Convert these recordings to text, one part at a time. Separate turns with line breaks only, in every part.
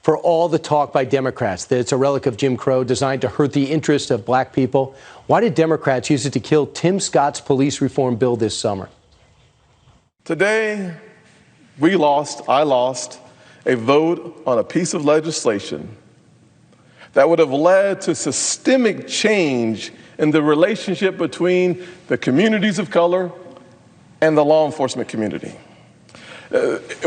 for all the talk by Democrats that it's a relic of Jim Crow designed to hurt the interests of black people? Why did Democrats use it to kill Tim Scott's police reform bill this summer?
Today, I lost a vote on a piece of legislation that would have led to systemic change in the relationship between the communities of color and the law enforcement community.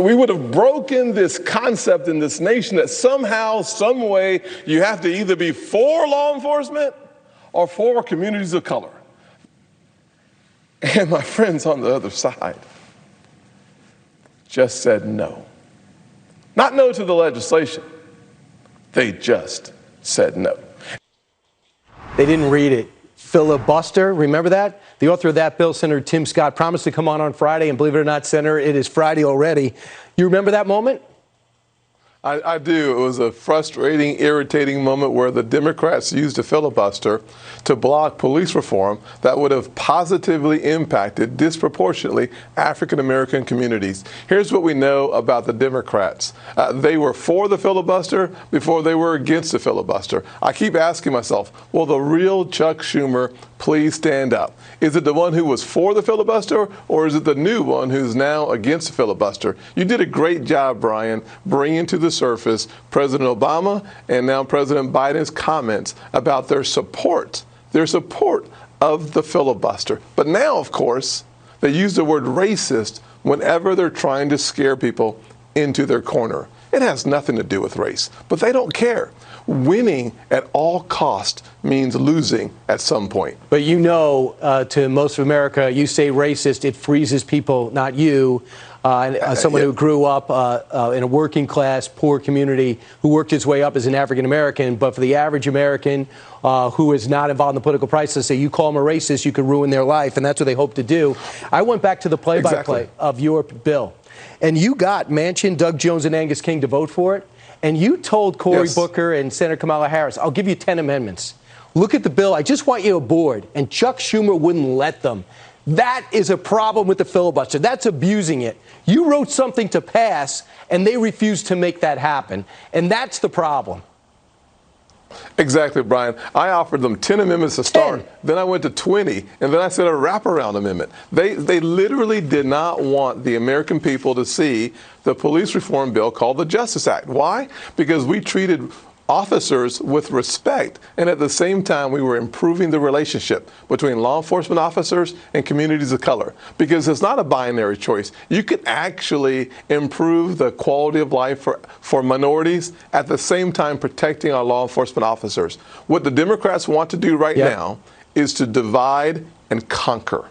We would have broken this concept in this nation that somehow, some way, you have to either be for law enforcement or for communities of color. And my friends on the other side just said no. Not no to the legislation. They just said no.
They didn't read it. Filibuster, remember that? The author of that bill, Senator Tim Scott, promised to come on Friday, and believe it or not, Senator, it is Friday already. You remember that moment?
I do. It was a frustrating, irritating moment where the Democrats used a filibuster to block police reform that would have positively impacted disproportionately African-American communities. Here's what we know about the Democrats. They were for the filibuster before they were against the filibuster. I keep asking myself, will the real Chuck Schumer please stand up? Is it the one who was for the filibuster, or is it the new one who's now against the filibuster? You did a great job, Brian, bringing to the surface President Obama and now President Biden's comments about their support of the filibuster. But now, of course, they use the word racist whenever they're trying to scare people into their corner. It has nothing to do with race, but they don't care. Winning at all cost means losing at some point.
But you know, to most of America, you say racist, it freezes people, not you. Someone who grew up in a working class, poor community, who worked his way up as an African American. But for the average American who is not involved in the political process, say you call them a racist, you could ruin their life. And that's what they hope to do. I went back to the play-by-play of your bill. And you got Manchin, Doug Jones, and Angus King to vote for it. And you told Cory Booker and Senator Kamala Harris, I'll give you 10 amendments. Look at the bill. I just want you aboard. And Chuck Schumer wouldn't let them. That is a problem with the filibuster. That's abusing it. You wrote something to pass, and they refused to make that happen. And that's the problem.
Exactly, Brian. I offered them 10 amendments to start. Then I went to 20, and then I said a wraparound amendment. They literally did not want the American people to see the police reform bill called the Justice Act. Why? Because we treated officers with respect, and at the same time we were improving the relationship between law enforcement officers and communities of color, because it's not a binary choice. You can actually improve the quality of life for minorities at the same time protecting our law enforcement officers. What the Democrats want to do right now is to divide and conquer.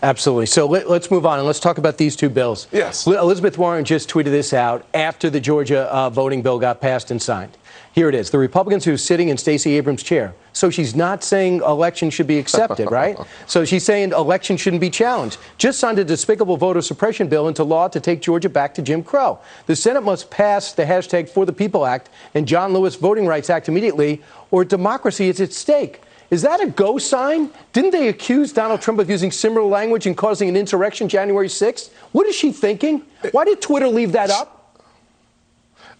Absolutely. So let's move on and let's talk about these two bills.
Yes.
Elizabeth Warren just tweeted this out after the Georgia voting bill got passed and signed. Here it is. The Republicans who's sitting in Stacey Abrams' chair. So she's not saying election should be accepted, right? So she's saying election shouldn't be challenged. Just signed a despicable voter suppression bill into law to take Georgia back to Jim Crow. The Senate must pass the hashtag For the People Act and John Lewis Voting Rights Act immediately, or democracy is at stake. Is that a go sign? Didn't they accuse Donald Trump of using similar language and causing an insurrection January 6th? What is she thinking? Why did Twitter leave that up?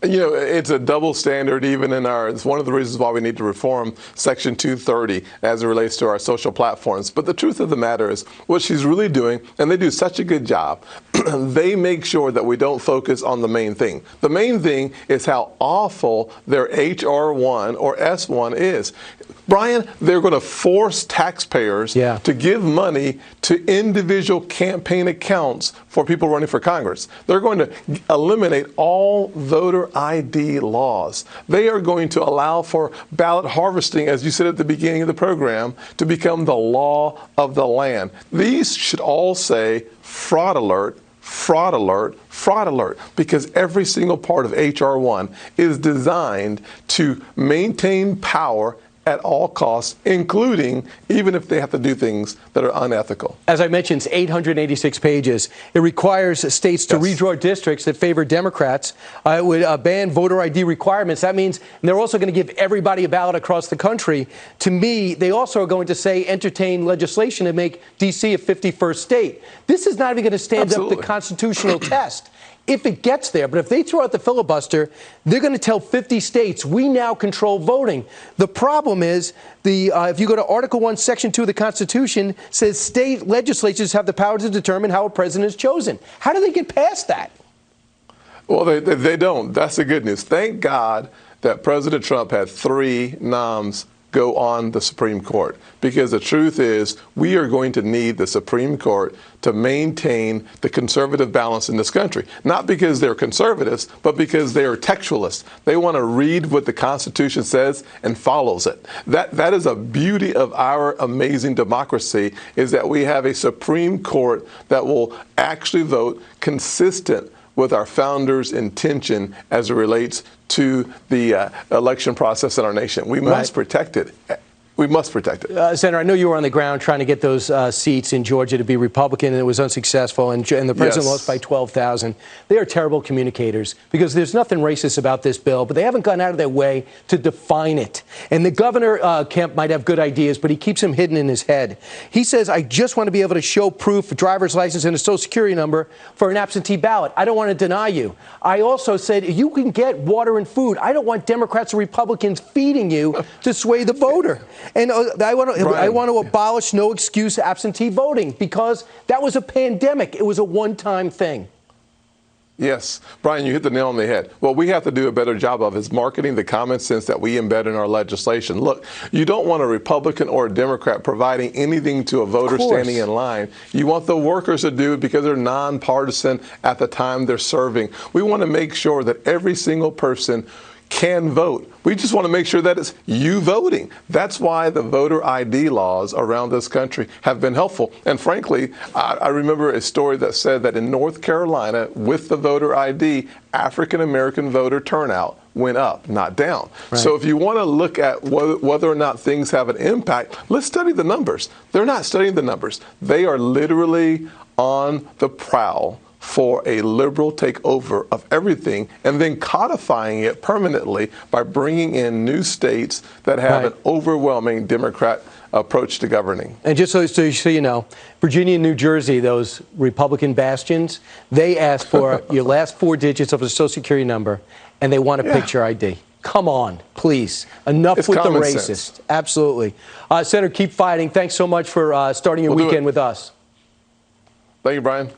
You know, it's a double standard even in it's one of the reasons why we need to reform Section 230 as it relates to our social platforms. But the truth of the matter is what she's really doing, and they do such a good job, they make sure that we don't focus on the main thing. The main thing is how awful their HR1 or S1 is. Brian, they're going to force taxpayers to give money to individual campaign accounts for people running for Congress. They're going to eliminate all voter ID laws. They are going to allow for ballot harvesting, as you said at the beginning of the program, to become the law of the land. These should all say fraud alert, fraud alert, fraud alert, because every single part of HR1 is designed to maintain power at all costs, including even if they have to do things that are unethical.
As I mentioned, it's 886 pages. It requires states to redraw districts that favor Democrats. It would ban voter ID requirements. That means they're also going to give everybody a ballot across the country. To me, they also are going to say entertain legislation to make D.C. a 51st state. This is not even going to stand up the constitutional test. if it gets there. But if they throw out the filibuster, they're going to tell 50 states, we now control voting. The problem is, if you go to Article 1, Section 2 of the Constitution, says state legislatures have the power to determine how a president is chosen. How do they get past that?
Well, they don't. That's the good news. Thank God that President Trump had 3 noms go on the Supreme Court, because the truth is we are going to need the Supreme Court to maintain the conservative balance in this country, not because they're conservatives, but because they are textualists. They want to read what the Constitution says and follows it. That is a beauty of our amazing democracy, is that we have a Supreme Court that will actually vote consistent with our founders' intention as it relates to the election process in our nation. We must protect it. We must protect it.
Senator, I know you were on the ground trying to get those seats in Georgia to be Republican, and it was unsuccessful, and the president lost by 12,000. They are terrible communicators, because there's nothing racist about this bill, but they haven't gone out of their way to define it. And the governor, Kemp, might have good ideas, but he keeps them hidden in his head. He says, I just want to be able to show proof, a driver's license and a social security number for an absentee ballot. I don't want to deny you. I also said, you can get water and food. I don't want Democrats or Republicans feeding you to sway the voter. And I want to abolish no excuse absentee voting, because that was a pandemic. It was a one-time thing.
Yes, Brian, you hit the nail on the head. What we have to do a better job of is marketing the common sense that we embed in our legislation. Look, you don't want a Republican or a Democrat providing anything to a voter standing in line. You want the workers to do it because they're nonpartisan at the time they're serving. We want to make sure that every single person can vote. We just want to make sure that it's you voting. That's why the voter ID laws around this country have been helpful. And frankly, I remember a story that said that in North Carolina, with the voter ID, African-American voter turnout went up, not down. Right. So if you want to look at whether or not things have an impact, let's study the numbers. They're not studying the numbers. They are literally on the prowl for a liberal takeover of everything, and then codifying it permanently by bringing in new states that have an overwhelming Democrat approach to governing.
And just so you know, Virginia and New Jersey, those Republican bastions, they ask for your last 4 digits of a social security number, and they want a picture ID. Come on, please. Enough with the racist. Sense. Absolutely. Senator, keep fighting. Thanks so much for starting your weekend with us.
Thank you, Brian.